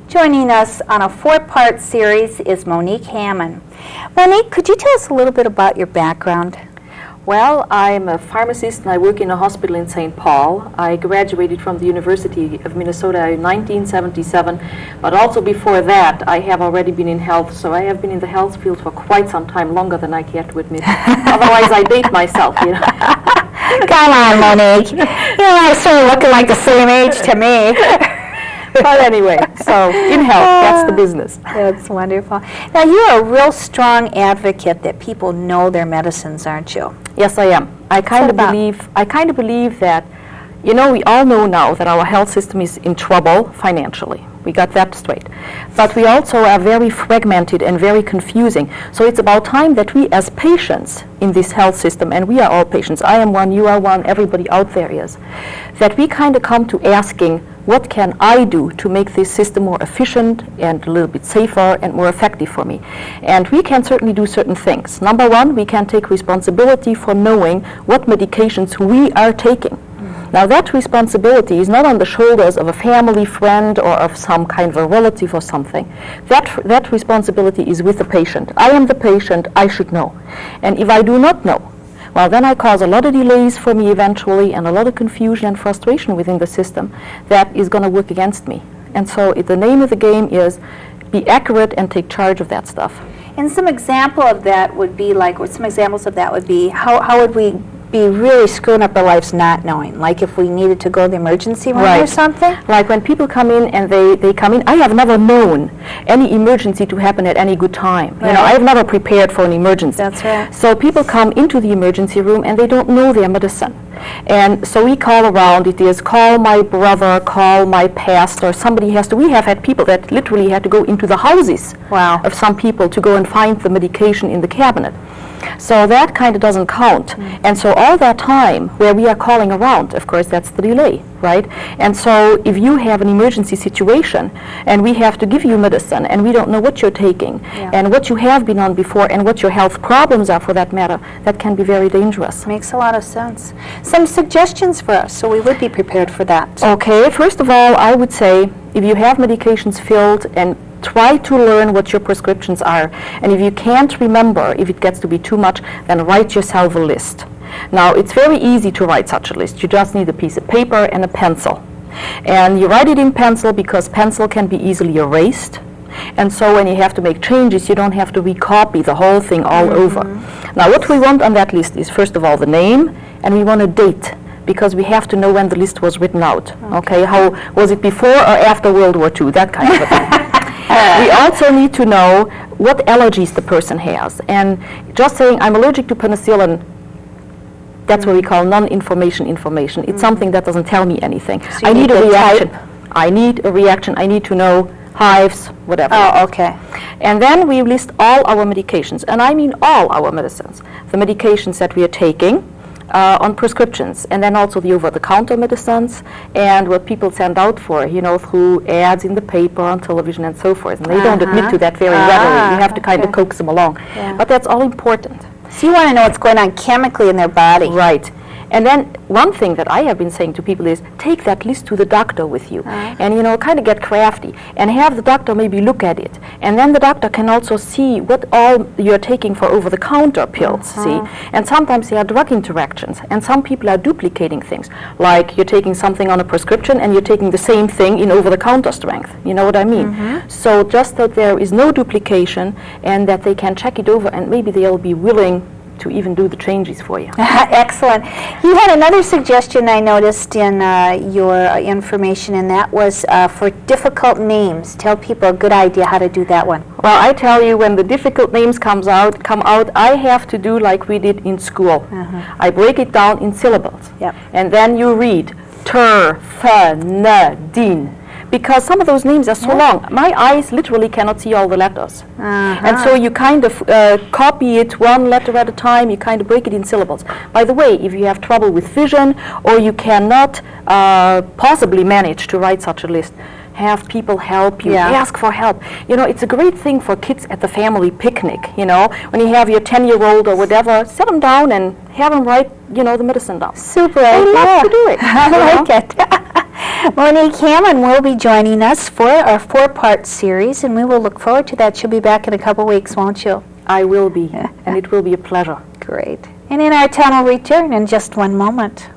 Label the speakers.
Speaker 1: Joining us on a 4-part series is Monique Hammond. Monique, could you tell us a little bit about your background?
Speaker 2: Well, I'm a pharmacist and I work in a hospital in St. Paul. I graduated from the University of Minnesota in 1977, but also before that I have already been in health, so I have been in the health field for quite some time, longer than I care to admit. Otherwise I date myself, you know.
Speaker 1: Come on, Monique. You're not sort of looking like the same age to me.
Speaker 2: But anyway, so in health, that's the business.
Speaker 1: That's wonderful. Now, you're a real strong advocate that people know their medicines, aren't you?
Speaker 2: Yes, I am. I kind of believe that, you know, we all know now that our health system is in trouble financially. We got that straight. But we also are very fragmented and very confusing. So it's about time that we as patients in this health system, and we are all patients, I am one, you are one, everybody out there is, that we kind of come to asking, what can I do to make this system more efficient and a little bit safer and more effective for me? And we can certainly do certain things. Number one, we can take responsibility for knowing what medications we are taking. Now that responsibility is not on the shoulders of a family friend or of some kind of a relative or something. That responsibility is with the patient. I am the patient, I should know. And if I do not know, well, then I cause a lot of delays for me eventually and a lot of confusion and frustration within the system that is going to work against me. And so the name of the game is be accurate and take charge of that stuff.
Speaker 1: And some example of that would be like, or some examples of that would be, how would we be really screwing up our lives not knowing? Like if we needed to go to the emergency room or something?
Speaker 2: Like when people come in and they come in, I have never known any emergency to happen at any good time. You know, I have never prepared for an emergency.
Speaker 1: That's right.
Speaker 2: So people come into the emergency room and they don't know their medicine. And so we call around, it is call my brother, call my pastor, somebody has to, we have had people that literally had to go into the houses of some people to go and find the medication in the cabinet. So that kind of doesn't count. And so all that time where we are calling around, of course, that's the delay, right? And so if you have an emergency situation and we have to give you medicine and we don't know what you're taking and what you have been on before and what your health problems are for that matter, that can be very dangerous.
Speaker 1: Makes a lot of sense. Some suggestions for us so we would be prepared for that.
Speaker 2: Okay, first of all, I would say if you have medications filled, and try to learn what your prescriptions are. And if you can't remember, if it gets to be too much, then write yourself a list. Now, it's very easy to write such a list. You just need a piece of paper and a pencil. And you write it in pencil because pencil can be easily erased. And so when you have to make changes, you don't have to recopy the whole thing all over. Now, what we want on that list is, first of all, the name, and we want a date, because we have to know when the list was written out. Okay, how was it before or after World War II, that kind of a thing. We also need to know what allergies the person has. And just saying, I'm allergic to penicillin, that's what we call non-information information. It's something that doesn't tell me anything.
Speaker 1: So
Speaker 2: I need a reaction. I need a reaction. I need to know hives, whatever.
Speaker 1: Oh, okay.
Speaker 2: And then we list all our medications, and I mean all our medicines. The medications that we are taking, on prescriptions, and then also the over-the-counter medicines and what people send out for, you know, through ads in the paper, on television, and so forth. And they don't admit to that very readily. You have to kind of coax them along. But that's all important.
Speaker 1: So you want to know what's going on chemically in their body.
Speaker 2: Right. And then one thing that I have been saying to people is take that list to the doctor with you and, you know, kind of get crafty and have the doctor maybe look at it. And then the doctor can also see what all you're taking for over-the-counter pills, see? And sometimes there are drug interactions, and some people are duplicating things. Like you're taking something on a prescription and you're taking the same thing in over-the-counter strength. You know what I mean? So just that there is no duplication and that they can check it over and maybe they'll be willing to even do the changes for you.
Speaker 1: Excellent. You had another suggestion I noticed in your information, and that was for difficult names. Tell people a good idea how to do that one.
Speaker 2: Well, I tell you, when the difficult names come out, I have to do like we did in school. I break it down in syllables. And then you read Din. Because some of those names are so long. My eyes literally cannot see all the letters. And so you kind of copy it one letter at a time, you kind of break it in syllables. By the way, if you have trouble with vision or you cannot possibly manage to write such a list, have people help you, ask for help. You know, it's a great thing for kids at the family picnic, you know, when you have your 10-year-old or whatever, set them down and have them write, you know, the medicine down.
Speaker 1: Super.
Speaker 2: I love to do it.
Speaker 1: I like it. Monique Hammond will be joining us for our 4-part series, and we will look forward to that. She'll be back in a couple weeks, won't you?
Speaker 2: I will be, and it will be a pleasure.
Speaker 1: Great. And in our town, we'll return in just one moment.